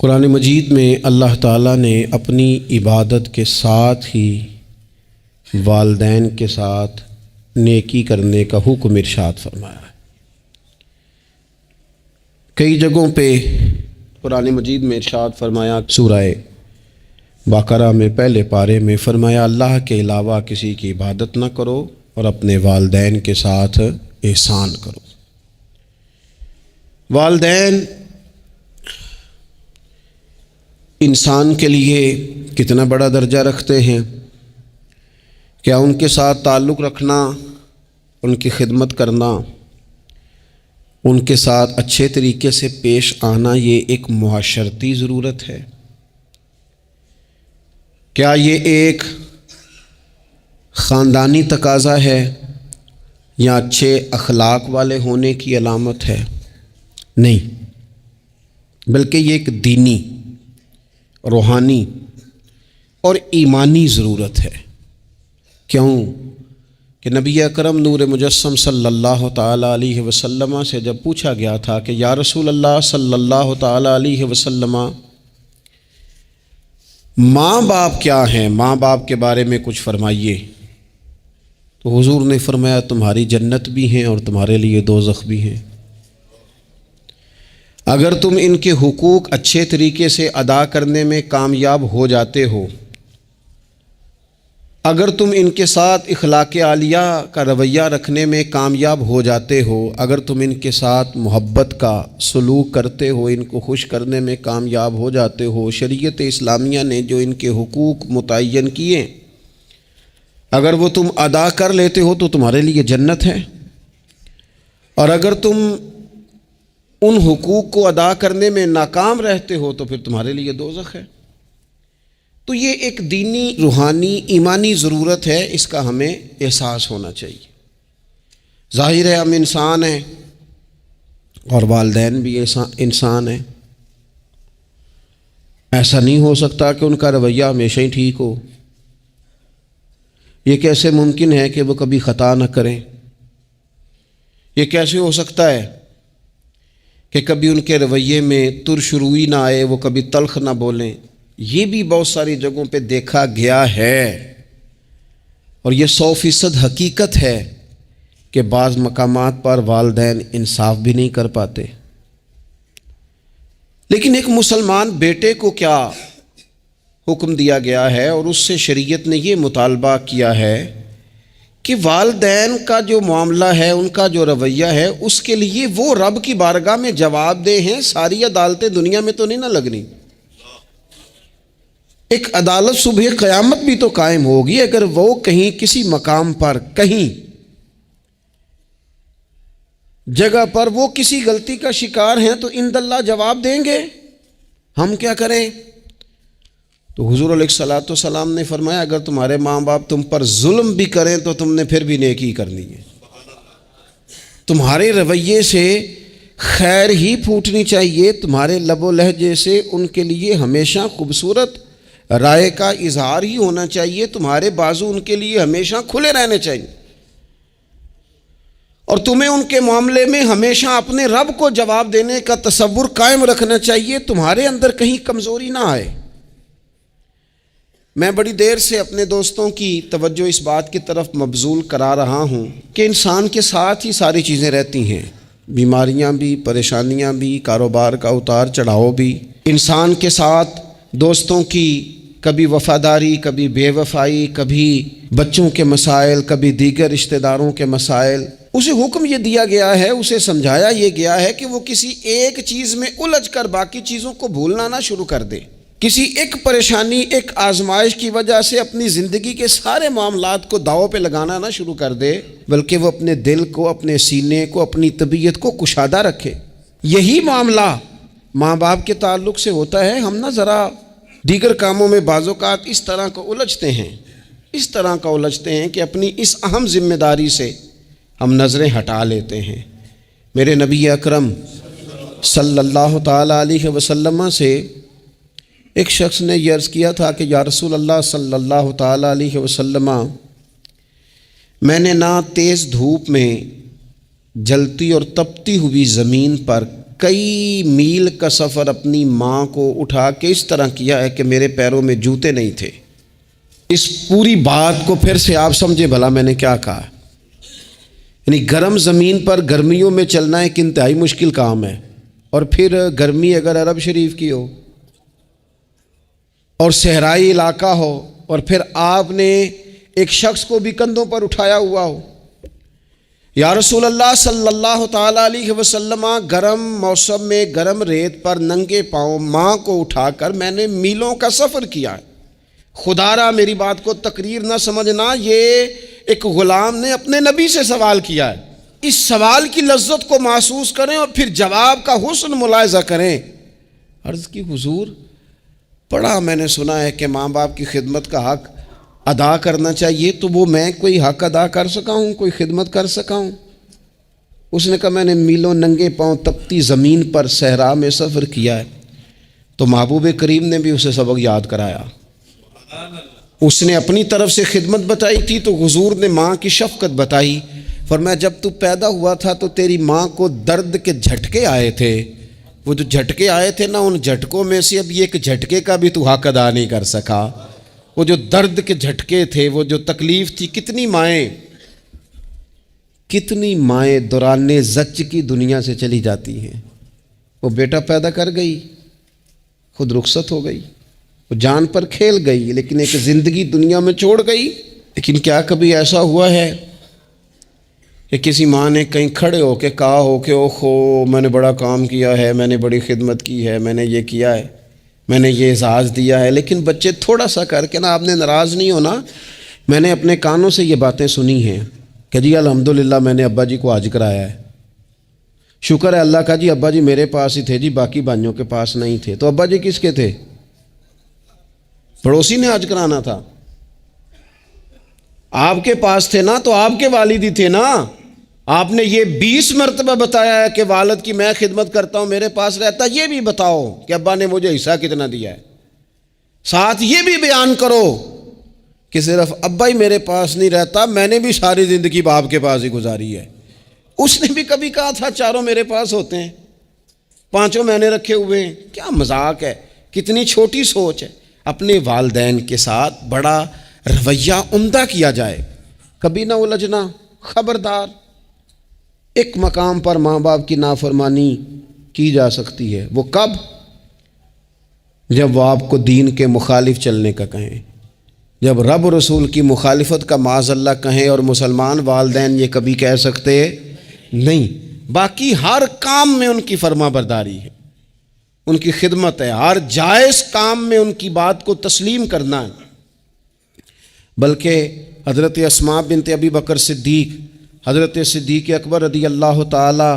قرآن مجید میں اللہ تعالیٰ نے اپنی عبادت کے ساتھ ہی والدین کے ساتھ نیکی کرنے کا حکم ارشاد فرمایا ہے۔ کئی جگہوں پہ قرآن مجید میں ارشاد فرمایا، سورہ بقرہ میں پہلے پارے میں فرمایا اللہ کے علاوہ کسی کی عبادت نہ کرو اور اپنے والدین کے ساتھ احسان کرو۔ والدین انسان کے لیے کتنا بڑا درجہ رکھتے ہیں، کیا ان کے ساتھ تعلق رکھنا، ان کی خدمت کرنا، ان کے ساتھ اچھے طریقے سے پیش آنا یہ ایک معاشرتی ضرورت ہے؟ کیا یہ ایک خاندانی تقاضا ہے یا اچھے اخلاق والے ہونے کی علامت ہے؟ نہیں، بلکہ یہ ایک دینی، روحانی اور ایمانی ضرورت ہے۔ کیوں کہ نبی اکرم نور مجسم صلی اللہ تعالیٰ علیہ وسلم سے جب پوچھا گیا تھا کہ یا رسول اللہ صلی اللہ تعالیٰ علیہ وسلم ماں باپ کیا ہیں، ماں باپ کے بارے میں کچھ فرمائیے، تو حضور نے فرمایا تمہاری جنت بھی ہیں اور تمہارے لیے دوزخ بھی ہیں۔ اگر تم ان کے حقوق اچھے طریقے سے ادا کرنے میں کامیاب ہو جاتے ہو، اگر تم ان کے ساتھ اخلاق عالیہ کا رویہ رکھنے میں کامیاب ہو جاتے ہو، اگر تم ان کے ساتھ محبت کا سلوک کرتے ہو، ان کو خوش کرنے میں کامیاب ہو جاتے ہو، شریعت اسلامیہ نے جو ان کے حقوق متعین کیے اگر وہ تم ادا کر لیتے ہو تو تمہارے لیے جنت ہے، اور اگر تم ان حقوق کو ادا کرنے میں ناکام رہتے ہو تو پھر تمہارے لیے دوزخ ہے۔ تو یہ ایک دینی، روحانی، ایمانی ضرورت ہے، اس کا ہمیں احساس ہونا چاہیے۔ ظاہر ہے ہم انسان ہیں اور والدین بھی انسان ہیں، ایسا نہیں ہو سکتا کہ ان کا رویہ ہمیشہ ہی ٹھیک ہو۔ یہ کیسے ممکن ہے کہ وہ کبھی خطا نہ کریں؟ یہ کیسے ہو سکتا ہے کہ کبھی ان کے رویے میں ترش روئی نہ آئے، وہ کبھی تلخ نہ بولیں؟ یہ بھی بہت ساری جگہوں پہ دیکھا گیا ہے، اور یہ 100% حقیقت ہے کہ بعض مقامات پر والدین انصاف بھی نہیں کر پاتے۔ لیکن ایک مسلمان بیٹے کو کیا حکم دیا گیا ہے، اور اس سے شریعت نے یہ مطالبہ کیا ہے کہ والدین کا جو معاملہ ہے، ان کا جو رویہ ہے، اس کے لیے وہ رب کی بارگاہ میں جواب دہ ہیں۔ ساری عدالتیں دنیا میں تو نہیں نہ لگنی، ایک عدالت صبح قیامت بھی تو قائم ہوگی۔ اگر وہ کہیں کسی مقام پر، کہیں جگہ پر وہ کسی غلطی کا شکار ہیں تو عند اللہ جواب دیں گے۔ ہم کیا کریں؟ تو حضور علیہ الصلوۃ والسلام نے فرمایا اگر تمہارے ماں باپ تم پر ظلم بھی کریں تو تم نے پھر بھی نیکی کرنی ہے، تمہارے رویے سے خیر ہی پھوٹنی چاہیے، تمہارے لب و لہجے سے ان کے لیے ہمیشہ خوبصورت رائے کا اظہار ہی ہونا چاہیے، تمہارے بازو ان کے لیے ہمیشہ کھلے رہنے چاہیے، اور تمہیں ان کے معاملے میں ہمیشہ اپنے رب کو جواب دینے کا تصور قائم رکھنا چاہیے، تمہارے اندر کہیں کمزوری نہ آئے۔ میں بڑی دیر سے اپنے دوستوں کی توجہ اس بات کی طرف مبذول کرا رہا ہوں کہ انسان کے ساتھ ہی ساری چیزیں رہتی ہیں، بیماریاں بھی، پریشانیاں بھی، کاروبار کا اتار چڑھاؤ بھی۔ انسان کے ساتھ دوستوں کی کبھی وفاداری، کبھی بے وفائی، کبھی بچوں کے مسائل، کبھی دیگر رشتہ داروں کے مسائل۔ اسے حکم یہ دیا گیا ہے، اسے سمجھایا یہ گیا ہے کہ وہ کسی ایک چیز میں الجھ کر باقی چیزوں کو بھولنا نہ شروع کر دے، کسی ایک پریشانی، ایک آزمائش کی وجہ سے اپنی زندگی کے سارے معاملات کو داؤ پہ لگانا نہ شروع کر دے، بلکہ وہ اپنے دل کو، اپنے سینے کو، اپنی طبیعت کو کشادہ رکھے۔ یہی معاملہ ماں باپ کے تعلق سے ہوتا ہے۔ ہم نہ ذرا دیگر کاموں میں بعض اوقات اس طرح کو الجھتے ہیں کہ اپنی اس اہم ذمہ داری سے ہم نظریں ہٹا لیتے ہیں۔ میرے نبی اکرم صلی اللہ تعالیٰ علیہ وسلم سے ایک شخص نے یہ عرض کیا تھا کہ یا رسول اللہ صلی اللہ تعالیٰ علیہ وسلم، میں نے نہ تیز دھوپ میں جلتی اور تپتی ہوئی زمین پر کئی میل کا سفر اپنی ماں کو اٹھا کے اس طرح کیا ہے کہ میرے پیروں میں جوتے نہیں تھے۔ اس پوری بات کو پھر سے آپ سمجھے بھلا میں نے کیا کہا۔ یعنی گرم زمین پر گرمیوں میں چلنا ایک انتہائی مشکل کام ہے، اور پھر گرمی اگر عرب شریف کی ہو اور صحرائی علاقہ ہو، اور پھر آپ نے ایک شخص کو بھی کندھوں پر اٹھایا ہوا ہو۔ یا رسول اللہ صلی اللہ تعالیٰ علیہ وسلم، گرم موسم میں گرم ریت پر ننگے پاؤں ماں کو اٹھا کر میں نے میلوں کا سفر کیا ہے۔ خدا را میری بات کو تقریر نہ سمجھنا، یہ ایک غلام نے اپنے نبی سے سوال کیا ہے۔ اس سوال کی لذت کو محسوس کریں اور پھر جواب کا حسن ملاحظہ کریں۔ عرض کی حضور، بڑا میں نے سنا ہے کہ ماں باپ کی خدمت کا حق ادا کرنا چاہیے، تو وہ میں کوئی حق ادا کر سکا ہوں، کوئی خدمت کر سکا ہوں؟ اس نے کہا میں نے میلوں ننگے پاؤں تپتی زمین پر صحرا میں سفر کیا ہے۔ تو محبوب کریم نے بھی اسے سبق یاد کرایا۔ اس نے اپنی طرف سے خدمت بتائی تھی تو حضور نے ماں کی شفقت بتائی۔ فرمایا جب تو پیدا ہوا تھا تو تیری ماں کو درد کے جھٹکے آئے تھے، وہ جو جھٹکے آئے تھے نا، ان جھٹکوں میں سے اب یہ ایک جھٹکے کا بھی تو حق ادا نہیں کر سکا۔ وہ جو درد کے جھٹکے تھے، وہ جو تکلیف تھی، کتنی مائیں دوران زچ کی دنیا سے چلی جاتی ہیں۔ وہ بیٹا پیدا کر گئی، خود رخصت ہو گئی، وہ جان پر کھیل گئی، لیکن ایک زندگی دنیا میں چھوڑ گئی۔ لیکن کیا کبھی ایسا ہوا ہے کہ کسی ماں نے کہیں کھڑے ہو کے کہا ہو کہ اوہو میں نے بڑا کام کیا ہے، میں نے بڑی خدمت کی ہے، میں نے یہ کیا ہے، میں نے یہ اعزاز دیا ہے، لیکن بچے تھوڑا سا کر کے نا، آپ نے ناراض نہیں ہونا، میں نے اپنے کانوں سے یہ باتیں سنی ہیں کہ جی الحمدللہ میں نے ابا جی کو حج کرایا ہے، شکر ہے اللہ کا، جی ابا جی میرے پاس ہی تھے، جی باقی بھائیوں کے پاس نہیں تھے۔ تو ابا جی کس کے تھے؟ پڑوسی نے حج کرانا تھا، آپ کے پاس تھے نا، تو آپ کے والد ہی تھے نا۔ آپ نے یہ 20 مرتبہ بتایا ہے کہ والد کی میں خدمت کرتا ہوں، میرے پاس رہتا، یہ بھی بتاؤ کہ ابا نے مجھے حصہ کتنا دیا ہے۔ ساتھ یہ بھی بیان کرو کہ صرف ابا ہی میرے پاس نہیں رہتا، میں نے بھی ساری زندگی باپ کے پاس ہی گزاری ہے۔ اس نے بھی کبھی کہا تھا چاروں میرے پاس ہوتے ہیں، پانچوں میں نے رکھے ہوئے ہیں۔ کیا مذاق ہے، کتنی چھوٹی سوچ ہے۔ اپنے والدین کے ساتھ بڑا رویہ عمدہ کیا جائے، کبھی نہ الجھنا۔ خبردار، ایک مقام پر ماں باپ کی نافرمانی کی جا سکتی ہے، وہ کب؟ جب وہ آپ کو دین کے مخالف چلنے کا کہیں، جب رب رسول کی مخالفت کا معاذ اللہ کہیں، اور مسلمان والدین یہ کبھی کہہ سکتے نہیں۔ باقی ہر کام میں ان کی فرما برداری ہے، ان کی خدمت ہے، ہر جائز کام میں ان کی بات کو تسلیم کرنا ہے۔ بلکہ حضرت اسماء بنت ابی بکر صدیق، حضرت صدیق اکبر رضی اللہ تعالی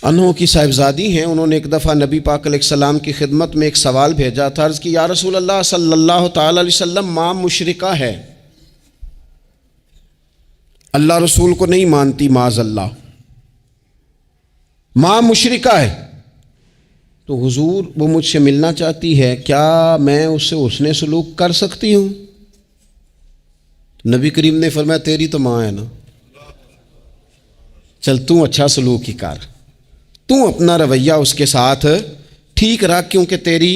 عنہ کی صاحبزادی ہیں، انہوں نے ایک دفعہ نبی پاک علیہ السلام کی خدمت میں ایک سوال بھیجا تھا۔ عرض کی یا رسول اللہ صلی اللہ تعالی علیہ وسلم، ماں مشرکہ ہے، اللہ رسول کو نہیں مانتی، معاذ اللہ، ماں مشرکہ ہے، تو حضور وہ مجھ سے ملنا چاہتی ہے، کیا میں اس سے حسن سلوک کر سکتی ہوں؟ نبی کریم نے فرمایا تیری تو ماں ہے نا، چل تو اچھا سلوک ہی کر، تو اپنا رویہ اس کے ساتھ ٹھیک رکھ، کیونکہ تیری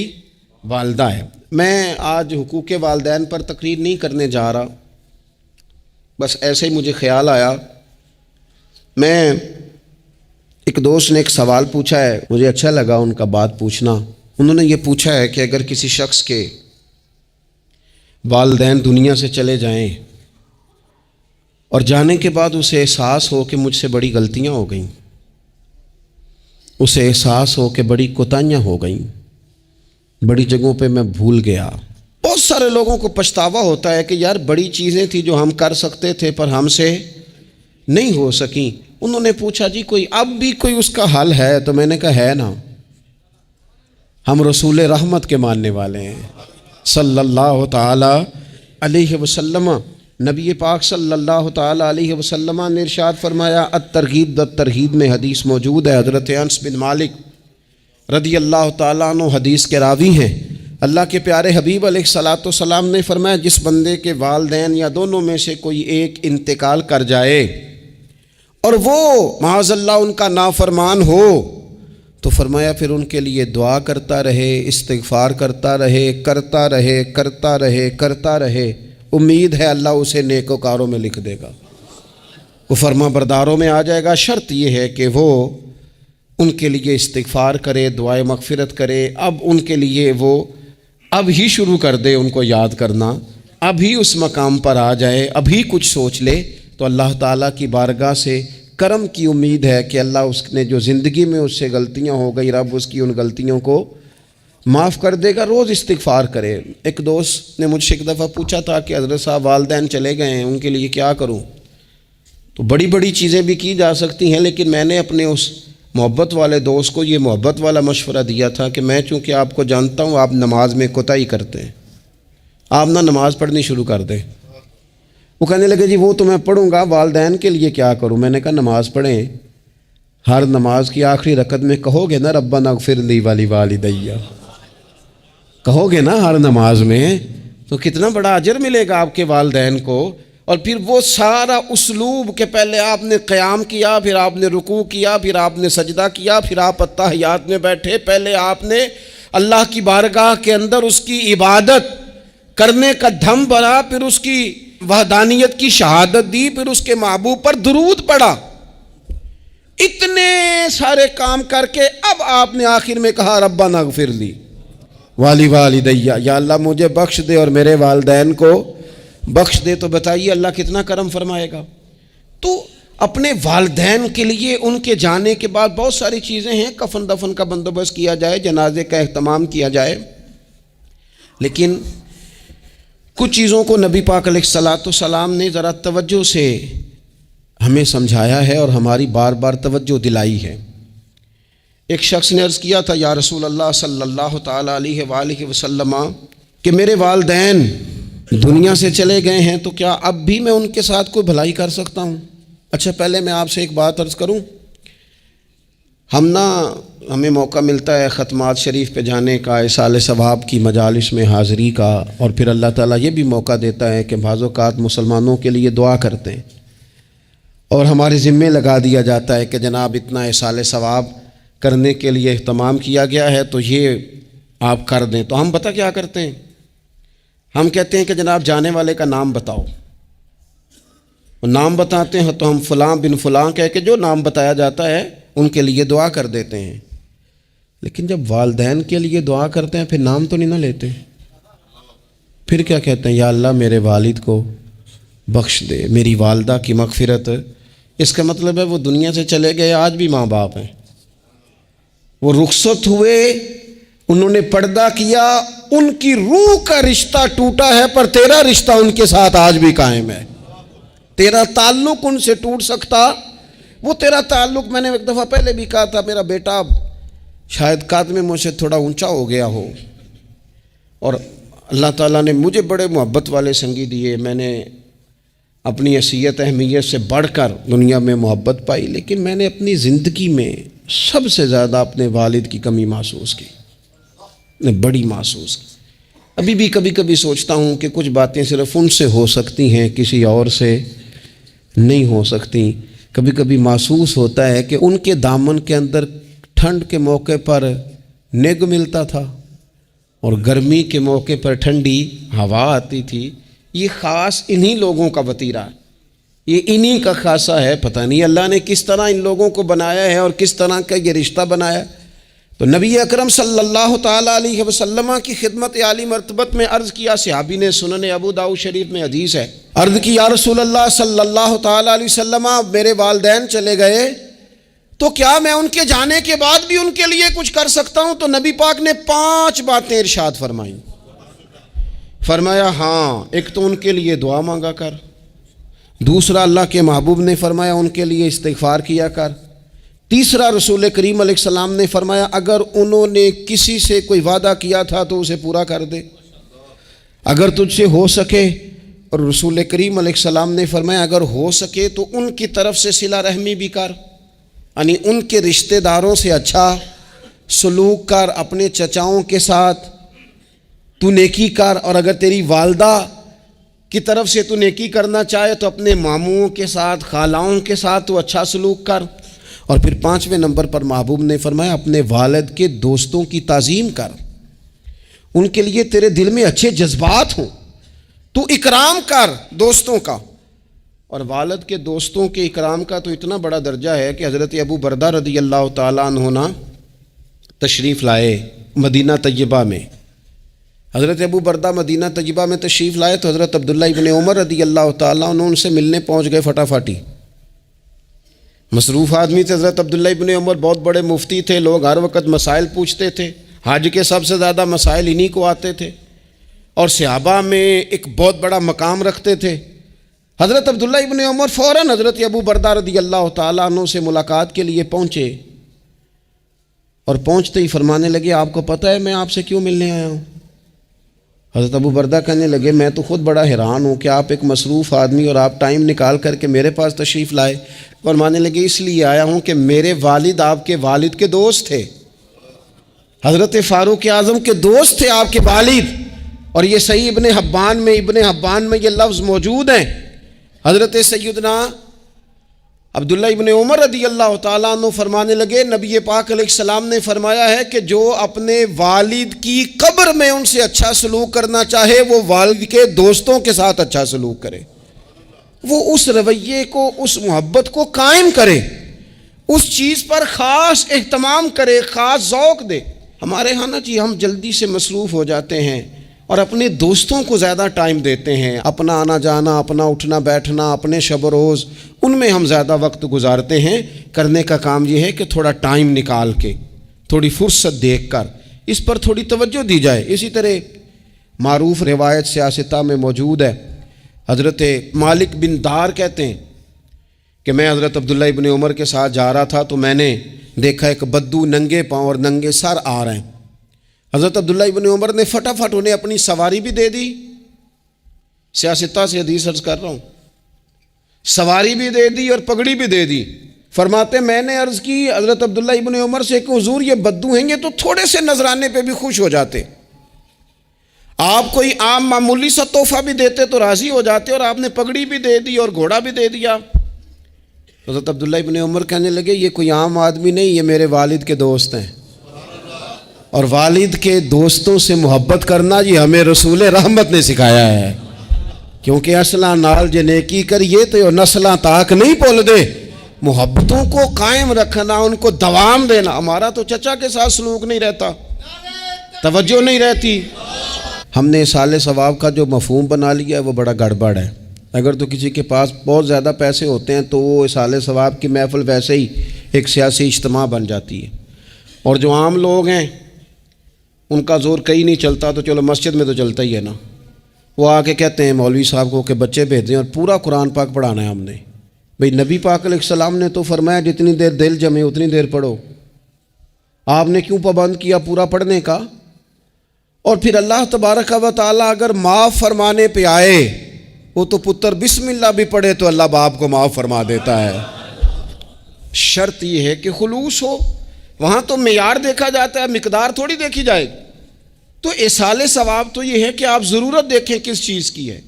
والدہ ہے۔ میں آج حقوق والدین پر تقریر نہیں کرنے جا رہا، بس ایسے ہی مجھے خیال آیا۔ میں ایک دوست نے ایک سوال پوچھا ہے، مجھے اچھا لگا ان کا بات پوچھنا۔ انہوں نے یہ پوچھا ہے کہ اگر کسی شخص کے والدین دنیا سے چلے جائیں اور جانے کے بعد اسے احساس ہو کہ مجھ سے بڑی غلطیاں ہو گئیں، اسے احساس ہو کہ بڑی کوتاہیاں ہو گئیں، بڑی جگہوں پہ میں بھول گیا۔ بہت سارے لوگوں کو پچھتاوا ہوتا ہے کہ یار بڑی چیزیں تھیں جو ہم کر سکتے تھے پر ہم سے نہیں ہو سکیں۔ انہوں نے پوچھا جی کوئی اب بھی کوئی اس کا حل ہے؟ تو میں نے کہا ہے نا، ہم رسول رحمت کے ماننے والے ہیں صلی اللہ تعالی علیہ وسلم۔ نبی پاک صلی اللہ تعالی علیہ وسلم نے ارشاد فرمایا، الترغیب والترہیب میں حدیث موجود ہے، حضرت انس بن مالک رضی اللہ تعالیٰ عنہ حدیث کے راوی ہیں۔ اللہ کے پیارے حبیب علیہ الصلاۃ والسلام نے فرمایا، جس بندے کے والدین یا دونوں میں سے کوئی ایک انتقال کر جائے اور وہ معاذ اللہ ان کا نافرمان ہو، تو فرمایا پھر ان کے لیے دعا کرتا رہے، استغفار کرتا رہے، کرتا رہے، کرتا رہے، کرتا رہے، امید ہے اللہ اسے نیکوکاروں میں لکھ دے گا، وہ فرما برداروں میں آ جائے گا۔ شرط یہ ہے کہ وہ ان کے لیے استغفار کرے، دعائے مغفرت کرے۔ اب ان کے لیے وہ اب ہی شروع کر دے ان کو یاد کرنا، ابھی اس مقام پر آ جائے، ابھی کچھ سوچ لے، تو اللہ تعالیٰ کی بارگاہ سے کرم کی امید ہے کہ اللہ اس نے جو زندگی میں اس سے غلطیاں ہو گئی، رب اس کی ان غلطیوں کو معاف کر دے گا۔ روز استغفار کرے۔ ایک دوست نے مجھ سے ایک دفعہ پوچھا تھا کہ حضرت صاحب والدین چلے گئے ہیں، ان کے لیے کیا کروں؟ تو بڑی بڑی چیزیں بھی کی جا سکتی ہیں، لیکن میں نے اپنے اس محبت والے دوست کو یہ محبت والا مشورہ دیا تھا کہ میں چونکہ آپ کو جانتا ہوں آپ نماز میں کوتاہی کرتے ہیں، آپ نہ نماز پڑھنی شروع کر دیں۔ وہ کہنے لگے جی وہ تو میں پڑھوں گا، والدین کے لیے کیا کروں؟ میں نے کہا نماز پڑھیں، ہر نماز کی آخری رکعت میں کہو گے نا ربنا اغفر لی ولی کہو گے نا ہر نماز میں، تو کتنا بڑا اجر ملے گا آپ کے والدین کو۔ اور پھر وہ سارا اسلوب کہ پہلے آپ نے قیام کیا، پھر آپ نے رکوع کیا، پھر آپ نے سجدہ کیا، پھر آپ اتحیات میں بیٹھے، پہلے آپ نے اللہ کی بارگاہ کے اندر اس کی عبادت کرنے کا دھم بھرا، پھر اس کی وحدانیت کی شہادت دی، پھر اس کے محبوب پر درود پڑھا۔ اتنے سارے کام کر کے اب آپ نے آخر میں کہا ربنا اغفر لی والدیا، یا اللہ مجھے بخش دے اور میرے والدین کو بخش دے۔ تو بتائیے اللہ کتنا کرم فرمائے گا۔ تو اپنے والدین کے لیے ان کے جانے کے بعد بہت ساری چیزیں ہیں، کفن دفن کا بندوبست کیا جائے، جنازے کا اہتمام کیا جائے، لیکن کچھ چیزوں کو نبی پاک علیہ الصلاۃ والسلام نے ذرا توجہ سے ہمیں سمجھایا ہے اور ہماری بار بار توجہ دلائی ہے۔ ایک شخص نے عرض کیا تھا یا رسول اللہ صلی اللہ تعالیٰ علیہ وآلہ وسلم کہ میرے والدین دنیا سے چلے گئے ہیں تو کیا اب بھی میں ان کے ساتھ کوئی بھلائی کر سکتا ہوں؟ اچھا پہلے میں آپ سے ایک بات عرض کروں، ہمیں موقع ملتا ہے ختمات شریف پہ جانے کا، اصال ثواب کی مجالس میں حاضری کا، اور پھر اللہ تعالیٰ یہ بھی موقع دیتا ہے کہ بعض اوقات مسلمانوں کے لیے دعا کرتے ہیں اور ہمارے ذمے لگا دیا جاتا ہے کہ جناب اتنا اصال ثواب کرنے کے لیے اہتمام کیا گیا ہے تو یہ آپ کر دیں۔ تو ہم پتہ کیا کرتے ہیں، ہم کہتے ہیں کہ جناب جانے والے کا نام بتاؤ، نام بتاتے ہیں تو ہم فلاں بن فلاں کہہ کے جو نام بتایا جاتا ہے ان کے لیے دعا کر دیتے ہیں، لیکن جب والدین کے لیے دعا کرتے ہیں پھر نام تو نہیں نہ لیتے، پھر کیا کہتے ہیں یا اللہ میرے والد کو بخش دے، میری والدہ کی مغفرت۔ اس کا مطلب ہے وہ دنیا سے چلے گئے، آج بھی ماں باپ ہیں، وہ رخصت ہوئے، انہوں نے پردہ کیا، ان کی روح کا رشتہ ٹوٹا ہے پر تیرا رشتہ ان کے ساتھ آج بھی قائم ہے، تیرا تعلق ان سے ٹوٹ سکتا، وہ تیرا تعلق، میں نے ایک دفعہ پہلے بھی کہا تھا، میرا بیٹا شاید قد میں مجھ سے تھوڑا اونچا ہو گیا ہو اور اللہ تعالیٰ نے مجھے بڑے محبت والے سنگی دیے، میں نے اپنی حیثیت اہمیت سے بڑھ کر دنیا میں محبت پائی، لیکن میں نے اپنی زندگی میں سب سے زیادہ اپنے والد کی کمی محسوس کی، نے بڑی محسوس کی۔ ابھی بھی کبھی کبھی سوچتا ہوں کہ کچھ باتیں صرف ان سے ہو سکتی ہیں، کسی اور سے نہیں ہو سکتی۔ کبھی کبھی محسوس ہوتا ہے کہ ان کے دامن کے اندر ٹھنڈ کے موقع پر نگ ملتا تھا اور گرمی کے موقع پر ٹھنڈی ہوا آتی تھی۔ یہ خاص انہی لوگوں کا وطیرہ ہے، یہ انہی کا خاصہ ہے، پتہ نہیں اللہ نے کس طرح ان لوگوں کو بنایا ہے اور کس طرح کا یہ رشتہ بنایا ہے۔ تو نبی اکرم صلی اللہ تعالیٰ علیہ وسلم کی خدمت عالی مرتبت میں عرض کیا، صحابی نے سنن ابو داؤد شریف میں حدیث ہے، عرض کی یا رسول اللہ صلی اللہ تعالیٰ علیہ وسلم میرے والدین چلے گئے تو کیا میں ان کے جانے کے بعد بھی ان کے لیے کچھ کر سکتا ہوں؟ تو نبی پاک نے 5 باتیں ارشاد فرمائیں۔ فرمایا ہاں، ایک تو ان کے لیے دعا مانگا کر، دوسرا اللہ کے محبوب نے فرمایا ان کے لیے استغفار کیا کر، تیسرا رسول کریم علیہ السلام نے فرمایا اگر انہوں نے کسی سے کوئی وعدہ کیا تھا تو اسے پورا کر دے، اگر تجھ سے ہو سکے، اور رسول کریم علیہ السلام نے فرمایا اگر ہو سکے تو ان کی طرف سے صلہ رحمی بھی کر، یعنی ان کے رشتہ داروں سے اچھا سلوک کر، اپنے چچاؤں کے ساتھ تو نیکی کر، اور اگر تیری والدہ کی طرف سے تو نیکی کرنا چاہے تو اپنے ماموں کے ساتھ، خالاؤں کے ساتھ تو اچھا سلوک کر، اور پھر 5ویں نمبر پر محبوب نے فرمایا اپنے والد کے دوستوں کی تعظیم کر، ان کے لیے تیرے دل میں اچھے جذبات ہوں، تو اکرام کر دوستوں کا۔ اور والد کے دوستوں کے اکرام کا تو اتنا بڑا درجہ ہے کہ حضرت ابو بردہ رضی اللہ تعالیٰ عنہ تشریف لائے مدینہ طیبہ میں۔ حضرت ابو بردہ مدینہ طیبہ میں تشریف لائے تو حضرت عبداللہ ابن عمر رضی اللہ تعالیٰ عنہ ان سے ملنے پہنچ گئے فٹافٹی۔ مصروف آدمی تھے حضرت عبداللہ ابن عمر، بہت بڑے مفتی تھے، لوگ ہر وقت مسائل پوچھتے تھے، حج کے سب سے زیادہ مسائل انہی کو آتے تھے، اور صحابہ میں ایک بہت بڑا مقام رکھتے تھے۔ حضرت عبداللہ ابن عمر فوراً حضرت ابو بردہ رضی اللہ تعالیٰ عنہ سے ملاقات کے لیے پہنچے، اور پہنچتے ہی فرمانے لگے آپ کو پتہ ہے میں آپ سے کیوں ملنے آیا ہوں؟ حضرت ابو بردہ کہنے لگے میں تو خود بڑا حیران ہوں کہ آپ ایک مصروف آدمی اور آپ ٹائم نکال کر کے میرے پاس تشریف لائے۔ فرمانے لگے اس لیے آیا ہوں کہ میرے والد آپ کے والد کے دوست تھے، حضرت فاروق اعظم کے دوست تھے آپ کے والد، اور یہ صحیح ابن حبان میں یہ لفظ موجود ہیں۔ حضرت سیدنا عبداللہ ابن عمر رضی اللہ تعالیٰ عنہ فرمانے لگے نبی پاک علیہ السلام نے فرمایا ہے کہ جو اپنے والد کی قبر میں ان سے اچھا سلوک کرنا چاہے وہ والد کے دوستوں کے ساتھ اچھا سلوک کرے، وہ اس رویے کو، اس محبت کو قائم کرے، اس چیز پر خاص اہتمام کرے، خاص ذوق دے۔ ہمارے ہاں نا جی ہم جلدی سے مصروف ہو جاتے ہیں اور اپنے دوستوں کو زیادہ ٹائم دیتے ہیں، اپنا آنا جانا، اپنا اٹھنا بیٹھنا، اپنے شب و روز ان میں ہم زیادہ وقت گزارتے ہیں۔ کرنے کا کام یہ ہے کہ تھوڑا ٹائم نکال کے، تھوڑی فرصت دیکھ کر اس پر تھوڑی توجہ دی جائے۔ اسی طرح معروف روایت سیاستہ میں موجود ہے، حضرت مالک بن دار کہتے ہیں کہ میں حضرت عبداللہ ابن عمر کے ساتھ جا رہا تھا تو میں نے دیکھا ایک بدو ننگے پاؤں اور ننگے سر آ رہے ہیں۔ حضرت عبداللہ ابن عمر نے فٹافٹ انہیں اپنی سواری بھی دے دی، سیاستہ سے حدیث عرض کر رہا ہوں، سواری بھی دے دی اور پگڑی بھی دے دی۔ فرماتے میں نے عرض کی حضرت عبداللہ ابن عمر سے کہ حضور یہ بدو ہیں گے تو تھوڑے سے نذرانے پہ بھی خوش ہو جاتے، آپ کوئی عام معمولی سا تحفہ بھی دیتے تو راضی ہو جاتے، اور آپ نے پگڑی بھی دے دی اور گھوڑا بھی دے دیا۔ حضرت عبداللہ ابن عمر کہنے لگے یہ کوئی عام آدمی نہیں، یہ میرے والد کے دوست ہیں، اور والد کے دوستوں سے محبت کرنا یہ ہمیں رسول رحمت نے سکھایا ہے، کیونکہ اصلاں نال جے نیکی کریے تو نسلاں تاک نہیں بھول دے۔ محبتوں کو قائم رکھنا، ان کو دوام دینا۔ ہمارا تو چچا کے ساتھ سلوک نہیں رہتا، توجہ نہیں رہتی۔ ہم نے اصالِ ثواب کا جو مفہوم بنا لیا ہے وہ بڑا گڑبڑ ہے۔ اگر تو کسی کے پاس بہت زیادہ پیسے ہوتے ہیں تو وہ اصالِ ثواب کی محفل ویسے ہی ایک سیاسی اجتماع بن جاتی ہے، اور جو عام لوگ ہیں ان کا زور کہیں نہیں چلتا تو چلو مسجد میں تو چلتا ہی ہے نا، وہ آ کے کہتے ہیں مولوی صاحب کو کہ بچے بھیج دیں اور پورا قرآن پاک پڑھانا ہے ہم نے۔ بھئی نبی پاک علیہ السلام نے تو فرمایا جتنی دیر دل جمے اتنی دیر پڑھو، آپ نے کیوں پابند کیا پورا پڑھنے کا؟ اور پھر اللہ تبارک و تعالیٰ اگر معاف فرمانے پہ آئے، وہ تو پتر بسم اللہ بھی پڑھے تو اللہ باپ کو معاف فرما دیتا ہے۔ شرط یہ ہے کہ خلوص ہو، وہاں تو معیار دیکھا جاتا ہے، مقدار تھوڑی دیکھی جائے۔ تو اصالِ ثواب تو یہ ہے کہ آپ ضرورت دیکھیں کس چیز کی ہے۔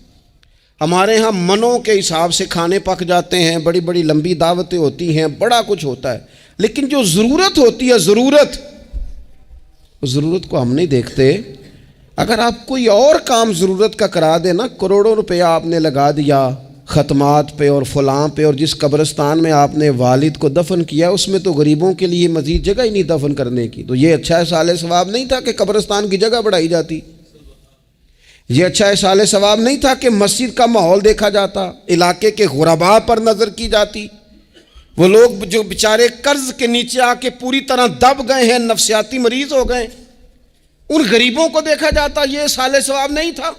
ہمارے ہاں منوں کے حساب سے کھانے پک جاتے ہیں، بڑی بڑی لمبی دعوتیں ہوتی ہیں، بڑا کچھ ہوتا ہے، لیکن جو ضرورت ہوتی ہے، ضرورت کو ہم نہیں دیکھتے۔ اگر آپ کوئی اور کام ضرورت کا کرا دیں نا، کروڑوں روپیہ آپ نے لگا دیا ختمات پہ اور فلاں پہ، اور جس قبرستان میں آپ نے والد کو دفن کیا اس میں تو غریبوں کے لیے مزید جگہ ہی نہیں دفن کرنے کی، تو یہ اچھا اصالِ ثواب نہیں تھا کہ قبرستان کی جگہ بڑھائی جاتی، یہ اچھا اصالِ ثواب نہیں تھا کہ مسجد کا ماحول دیکھا جاتا، علاقے کے غرباء پر نظر کی جاتی، وہ لوگ جو بیچارے قرض کے نیچے آ کے پوری طرح دب گئے ہیں، نفسیاتی مریض ہو گئے، ان غریبوں کو دیکھا جاتا، یہ اصالِ ثواب نہیں تھا۔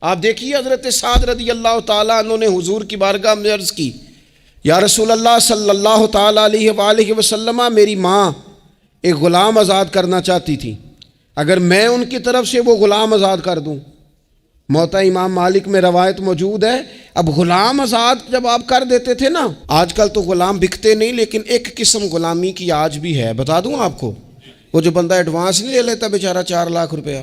آپ دیکھیے حضرت سعد رضی اللہ تعالیٰ عنہ نے حضور کی بارگاہ میں عرض کی، یا رسول اللہ صلی اللہ تعالیٰ علیہ وآلہ وسلم، میری ماں ایک غلام آزاد کرنا چاہتی تھی، اگر میں ان کی طرف سے وہ غلام آزاد کر دوں، موطا امام مالک میں روایت موجود ہے، اب غلام آزاد جب آپ کر دیتے تھے نا، آج کل تو غلام بکتے نہیں، لیکن ایک قسم غلامی کی آج بھی ہے، بتا دوں آپ کو، وہ جو بندہ ایڈوانس نہیں لے لیتا بیچارہ 4 لاکھ روپیہ،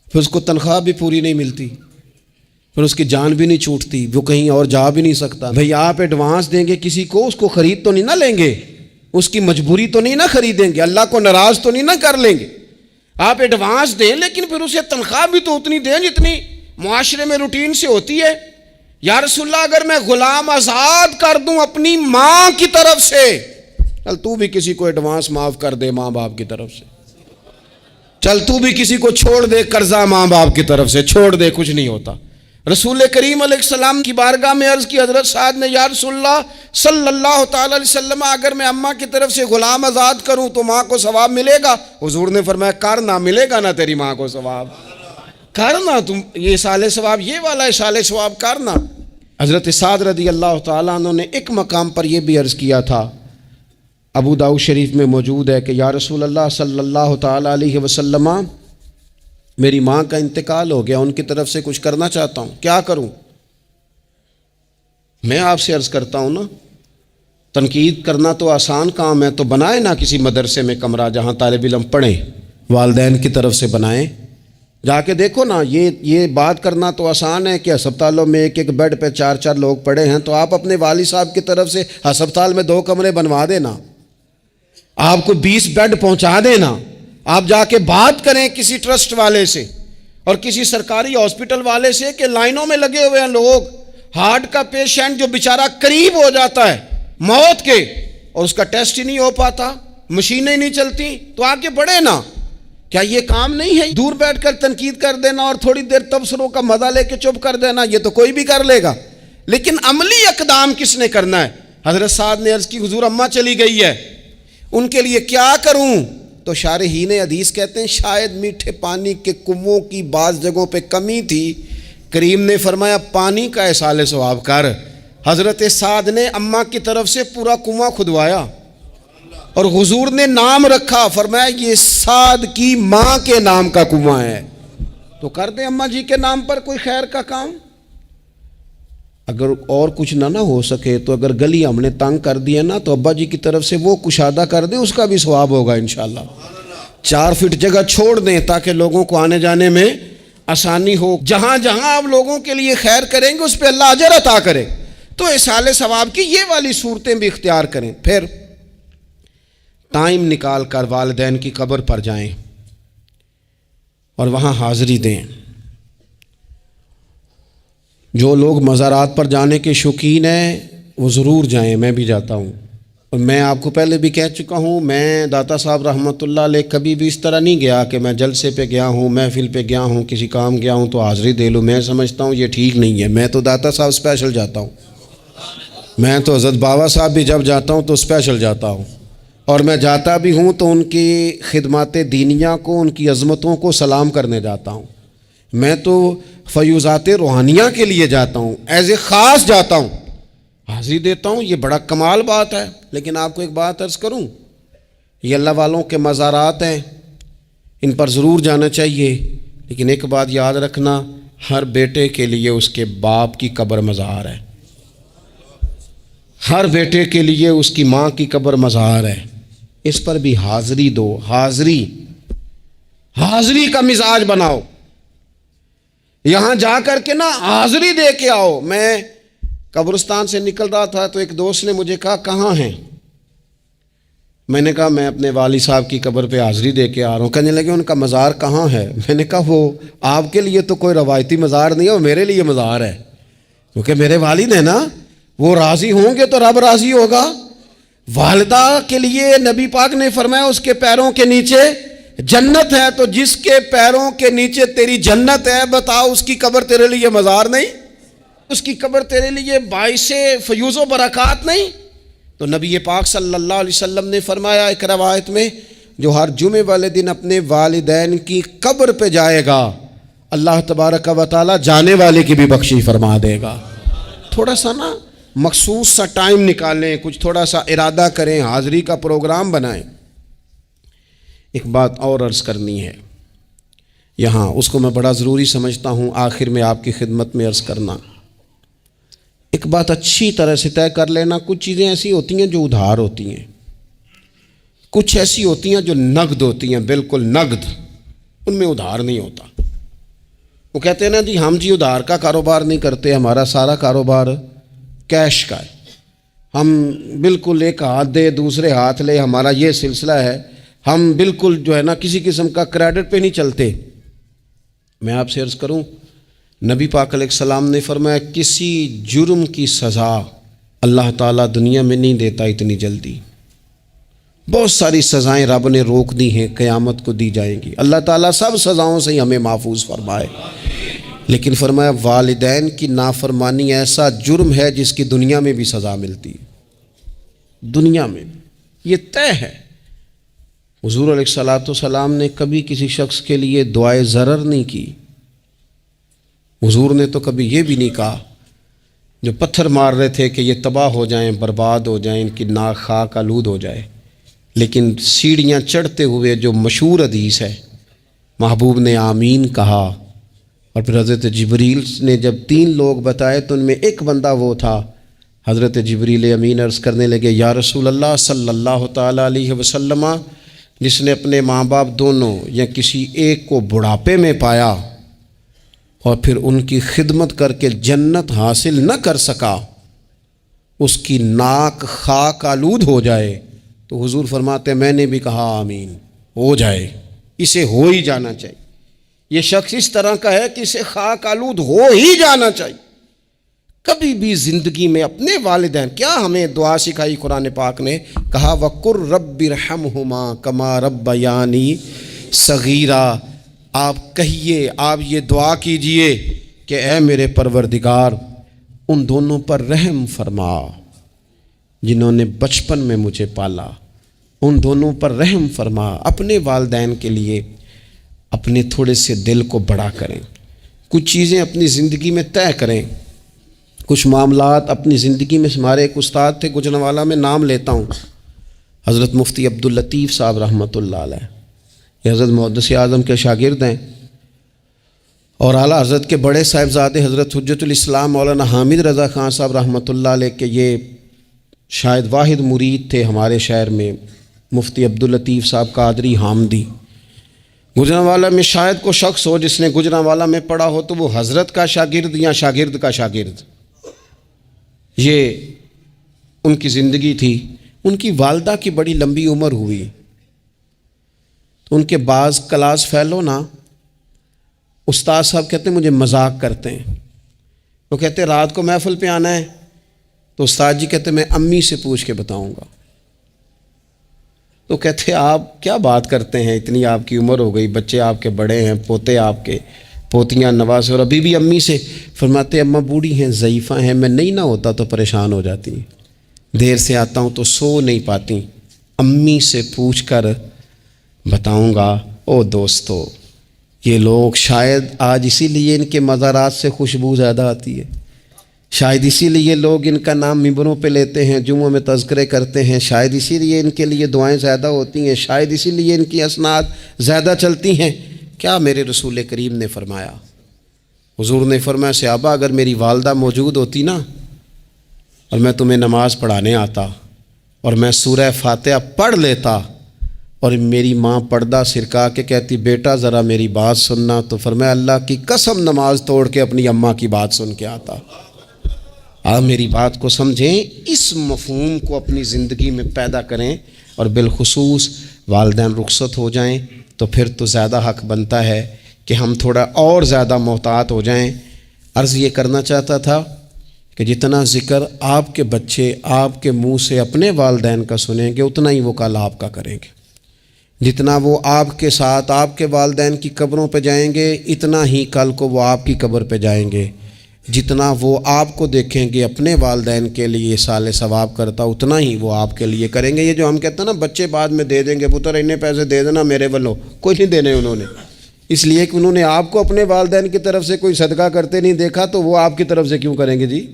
پھر اس کو تنخواہ بھی پوری نہیں ملتی، پھر اس کی جان بھی نہیں چھوٹتی، وہ کہیں اور جا بھی نہیں سکتا. بھئی آپ ایڈوانس دیں گے کسی کو، اس کو خرید تو نہیں نہ لیں گے، اس کی مجبوری تو نہیں نہ خریدیں گے، اللہ کو ناراض تو نہیں نہ کر لیں گے. آپ ایڈوانس دیں لیکن پھر اسے تنخواہ بھی تو اتنی دیں جتنی معاشرے میں روٹین سے ہوتی ہے. یا رسول اللہ اگر میں غلام آزاد کر دوں اپنی ماں کی طرف سے، چل تو بھی کسی کو ایڈوانس معاف کر دے ماں باپ کی طرف سے، چل تو بھی کسی کو چھوڑ دے قرضہ ماں باپ کی طرف سے چھوڑ دے، کچھ نہیں ہوتا. رسول کریم علیہ السلام کی بارگاہ میں عرض کی حضرت سعد نے، یا رسول اللہ صلی اللہ تعالی علیہ وسلم اگر میں اماں کی طرف سے غلام آزاد کروں تو ماں کو ثواب ملے گا؟ حضور نے فرمایا کرنا، ملے گا نا تیری ماں کو ثواب، کرنا تم یہ سال ثواب، یہ والا سال ثواب کرنا. حضرت سعد رضی اللہ تعالیٰ عنہ نے ایک مقام پر یہ بھی عرض کیا تھا، ابو داؤد شریف میں موجود ہے کہ یا رسول اللہ صلی اللہ تعالیٰ علیہ وسلم میری ماں کا انتقال ہو گیا، ان کی طرف سے کچھ کرنا چاہتا ہوں، کیا کروں؟ میں آپ سے عرض کرتا ہوں نا، تنقید کرنا تو آسان کام ہے، تو بنائے نا کسی مدرسے میں کمرہ جہاں طالب علم پڑھیں، والدین کی طرف سے بنائیں، جا کے دیکھو نا. یہ بات کرنا تو آسان ہے کہ ہسپتالوں میں ایک ایک بیڈ پہ 4 لوگ پڑے ہیں، تو آپ اپنے والد صاحب کی طرف سے ہسپتال میں 2 کمرے بنوا دینا، آپ کو 20 بیڈ پہنچا دینا. آپ جا کے بات کریں کسی ٹرسٹ والے سے اور کسی سرکاری ہاسپٹل والے سے کہ لائنوں میں لگے ہوئے ہیں لوگ، ہارٹ کا پیشنٹ جو بیچارہ قریب ہو جاتا ہے موت کے اور اس کا ٹیسٹ ہی نہیں ہو پاتا، مشینیں نہیں چلتی، تو آگے بڑھے نا. کیا یہ کام نہیں ہے؟ دور بیٹھ کر تنقید کر دینا اور تھوڑی دیر تبصروں کا مزہ لے کے چپ کر دینا، یہ تو کوئی بھی کر لے گا، لیکن عملی اقدام کس نے کرنا ہے؟ حضرت سعد نے عرض کی حضور اماں چلی گئی ہے، ان کے لیے کیا کروں؟ تو شارحین حدیث کہتے ہیں شاید میٹھے پانی کے کنووں کی بعض جگہوں پہ کمی تھی، کریم نے فرمایا پانی کا احصال ثواب کر. حضرت سعد نے اماں کی طرف سے پورا کنواں کھدوایا اور حضور نے نام رکھا، فرمایا یہ سعد کی ماں کے نام کا کنواں ہے، تو کر دیں اماں جی کے نام پر کوئی خیر کا کام. اگر اور کچھ نہ ہو سکے تو اگر گلی ہم نے تنگ کر دی ہے نا تو ابا جی کی طرف سے وہ کشادہ کر دیں، اس کا بھی ثواب ہوگا انشاءاللہ. 4 فٹ جگہ چھوڑ دیں تاکہ لوگوں کو آنے جانے میں آسانی ہو. جہاں جہاں آپ لوگوں کے لیے خیر کریں گے اس پہ اللہ اجر عطا کرے. تو احصال ثواب کی یہ والی صورتیں بھی اختیار کریں. پھر ٹائم نکال کر والدین کی قبر پر جائیں اور وہاں حاضری دیں. جو لوگ مزارات پر جانے کے شوقین ہیں وہ ضرور جائیں، میں بھی جاتا ہوں. اور میں آپ کو پہلے بھی کہہ چکا ہوں، میں داتا صاحب رحمۃ اللہ علیہ کبھی بھی اس طرح نہیں گیا کہ میں جلسے پہ گیا ہوں، محفل پہ گیا ہوں، کسی کام گیا ہوں تو حاضری دے لوں. میں سمجھتا ہوں یہ ٹھیک نہیں ہے. میں تو داتا صاحب اسپیشل جاتا ہوں. میں تو حضرت بابا صاحب بھی جب جاتا ہوں تو اسپیشل جاتا ہوں، اور میں جاتا بھی ہوں تو ان کی خدمات دینیہ کو، ان کی عظمتوں کو سلام کرنے جاتا ہوں. میں تو فیوزات روحانیہ کے لیے جاتا ہوں، ایز اے خاص جاتا ہوں، حاضری دیتا ہوں. یہ بڑا کمال بات ہے. لیکن آپ کو ایک بات عرض کروں، یہ اللہ والوں کے مزارات ہیں، ان پر ضرور جانا چاہیے. لیکن ایک بات یاد رکھنا، ہر بیٹے کے لیے اس کے باپ کی قبر مزار ہے، ہر بیٹے کے لیے اس کی ماں کی قبر مزار ہے. اس پر بھی حاضری دو. حاضری کا مزاج بناؤ. یہاں جا کر کے نا حاضری دے کے آؤ. میں قبرستان سے نکل رہا تھا تو ایک دوست نے مجھے کہا کہاں ہیں؟ میں نے کہا میں اپنے والد صاحب کی قبر پہ حاضری دے کے آ رہا ہوں. کہنے لگے ان کا مزار کہاں ہے؟ میں نے کہا وہ آپ کے لیے تو کوئی روایتی مزار نہیں ہے، وہ میرے لیے مزار ہے، کیونکہ میرے والد ہیں نا، وہ راضی ہوں گے تو رب راضی ہوگا. والدہ کے لیے نبی پاک نے فرمایا اس کے پیروں کے نیچے جنت ہے، تو جس کے پیروں کے نیچے تیری جنت ہے، بتاؤ اس کی قبر تیرے لیے مزار نہیں؟ اس کی قبر تیرے لیے باعث فیوز و برکات نہیں؟ تو نبی پاک صلی اللہ علیہ وسلم نے فرمایا ایک روایت میں، جو ہر جمعے والے دن اپنے والدین کی قبر پہ جائے گا اللہ تبارک و تعالی جانے والے کی بھی بخشی فرما دے گا. تھوڑا سا نا مخصوص سا ٹائم نکالیں، کچھ تھوڑا سا ارادہ کریں، حاضری کا پروگرام بنائیں. ایک بات اور عرض کرنی ہے یہاں، اس کو میں بڑا ضروری سمجھتا ہوں آخر میں آپ کی خدمت میں عرض کرنا. ایک بات اچھی طرح سے طے کر لینا، کچھ چیزیں ایسی ہوتی ہیں جو ادھار ہوتی ہیں، کچھ ایسی ہوتی ہیں جو نقد ہوتی ہیں، بالکل نقد، ان میں ادھار نہیں ہوتا. وہ کہتے ہیں نا جی ہم جی ادھار کا کاروبار نہیں کرتے، ہمارا سارا کاروبار کیش کا ہے، ہم بالکل ایک ہاتھ دے دوسرے ہاتھ لے، ہمارا یہ سلسلہ ہے، ہم بالکل جو ہے نا کسی قسم کا کریڈٹ پہ نہیں چلتے۔ میں آپ سے عرض کروں، نبی پاک علیہ السلام نے فرمایا کسی جرم کی سزا اللہ تعالیٰ دنیا میں نہیں دیتا اتنی جلدی۔ بہت ساری سزائیں رب نے روک دی ہیں، قیامت کو دی جائیں گی۔ اللہ تعالیٰ سب سزاؤں سے ہمیں محفوظ فرمائے، لیکن فرمایا والدین کی نافرمانی ایسا جرم ہے جس کی دنیا میں بھی سزا ملتی ہے، دنیا میں بھی یہ طے ہے۔ حضور علیہ الصلوۃ والسلام نے کبھی کسی شخص کے لیے دعائے ضرر نہیں کی۔ حضور نے تو کبھی یہ بھی نہیں کہا، جو پتھر مار رہے تھے کہ یہ تباہ ہو جائیں، برباد ہو جائیں، ان کی ناک خاک آلود ہو جائے، لیکن سیڑھیاں چڑھتے ہوئے جو مشہور حدیث ہے، محبوب نے آمین کہا، اور پھر حضرت جبریل نے جب 3 لوگ بتائے تو ان میں ایک بندہ وہ تھا، حضرت جبریل امین عرض کرنے لگے یا رسول اللہ صلی اللہ تعالیٰ علیہ وسلم، جس نے اپنے ماں باپ دونوں یا کسی ایک کو بڑھاپے میں پایا اور پھر ان کی خدمت کر کے جنت حاصل نہ کر سکا، اس کی ناک خاک آلود ہو جائے، تو حضور فرماتے ہیں میں نے بھی کہا آمین، ہو جائے، اسے ہو ہی جانا چاہیے۔ یہ شخص اس طرح کا ہے کہ اسے خاک آلود ہو ہی جانا چاہیے۔ کبھی بھی زندگی میں اپنے والدین، کیا ہمیں دعا سکھائی قرآن پاک نے، کہا وَقُرْ رَبِّ ارْحَمْهُمَا كَمَا رَبَّيَانِي صَغِيرًا۔ آپ کہیے، آپ یہ دعا کیجئے کہ اے میرے پروردگار ان دونوں پر رحم فرما جنہوں نے بچپن میں مجھے پالا، ان دونوں پر رحم فرما۔ اپنے والدین کے لیے اپنے تھوڑے سے دل کو بڑا کریں، کچھ چیزیں اپنی زندگی میں طے کریں، کچھ معاملات اپنی زندگی میں۔ ہمارے ایک استاد تھے گوجرانوالہ میں، نام لیتا ہوں، حضرت مفتی عبداللطیف صاحب رحمۃ اللہ علیہ، یہ حضرت محدث اعظم کے شاگرد ہیں، اور اعلیٰ حضرت کے بڑے صاحبزادے حضرت حجت الاسلام مولانا حامد رضا خان صاحب رحمۃ اللہ علیہ کے یہ شاید واحد مرید تھے ہمارے شہر میں، مفتی عبداللطیف صاحب قادری حامدی۔ گوجرانوالہ میں شاید کوئی شخص ہو جس نے گوجرانوالہ میں پڑھا ہو تو وہ حضرت کا شاگرد یا شاگرد کا شاگرد، یہ ان کی زندگی تھی۔ ان کی والدہ کی بڑی لمبی عمر ہوئی تو ان کے بعض کلاس فیلو نا، استاد صاحب کہتے ہیں مجھے مذاق کرتے ہیں، وہ کہتے ہیں رات کو محفل پہ آنا ہے، تو استاد جی کہتے ہیں میں امی سے پوچھ کے بتاؤں گا۔ تو کہتے ہیں آپ کیا بات کرتے ہیں، اتنی آپ کی عمر ہو گئی، بچے آپ کے بڑے ہیں، پوتے آپ کے، پوتیاں نوازے، اور ابھی بھی امی سے۔ فرماتے اماں بوڑھی ہیں، ضعیفہ ہیں، میں نہیں نہ ہوتا تو پریشان ہو جاتی ہیں، دیر سے آتا ہوں تو سو نہیں پاتی، امی سے پوچھ کر بتاؤں گا۔ او دوستو، یہ لوگ شاید آج اسی لیے ان کے مزارات سے خوشبو زیادہ آتی ہے، شاید اسی لیے لوگ ان کا نام ممبروں پہ لیتے ہیں، جمعوں میں تذکرے کرتے ہیں، شاید اسی لیے ان کے لیے دعائیں زیادہ ہوتی ہیں، شاید اسی لیے ان کی اسناد زیادہ چلتی ہیں۔ کیا میرے رسول کریم نے فرمایا، حضور نے فرمایا صحابہ اگر میری والدہ موجود ہوتی نا اور میں تمہیں نماز پڑھانے آتا اور میں سورہ فاتحہ پڑھ لیتا اور میری ماں پردہ سرکا کے کہتی بیٹا ذرا میری بات سننا، تو فرمایا اللہ کی قسم نماز توڑ کے اپنی اماں کی بات سن کے آتا۔ آپ میری بات کو سمجھیں، اس مفہوم کو اپنی زندگی میں پیدا کریں، اور بالخصوص والدین رخصت ہو جائیں تو پھر تو زیادہ حق بنتا ہے کہ ہم تھوڑا اور زیادہ محتاط ہو جائیں۔ عرض یہ کرنا چاہتا تھا کہ جتنا ذکر آپ کے بچے آپ کے منہ سے اپنے والدین کا سنیں گے اتنا ہی وہ کل آپ کا کریں گے، جتنا وہ آپ کے ساتھ آپ کے والدین کی قبروں پہ جائیں گے اتنا ہی کل کو وہ آپ کی قبر پہ جائیں گے، جتنا وہ آپ کو دیکھیں گے اپنے والدین کے لیے اصال ثواب کرتا اتنا ہی وہ آپ کے لیے کریں گے۔ یہ جو ہم کہتے ہیں نا بچے بعد میں دے دیں گے، پتر اتنے پیسے دے دینا میرے والوں، کوئی نہیں دینے انہوں نے، اس لیے کہ انہوں نے آپ کو اپنے والدین کی طرف سے کوئی صدقہ کرتے نہیں دیکھا، تو وہ آپ کی طرف سے کیوں کریں گے جی؟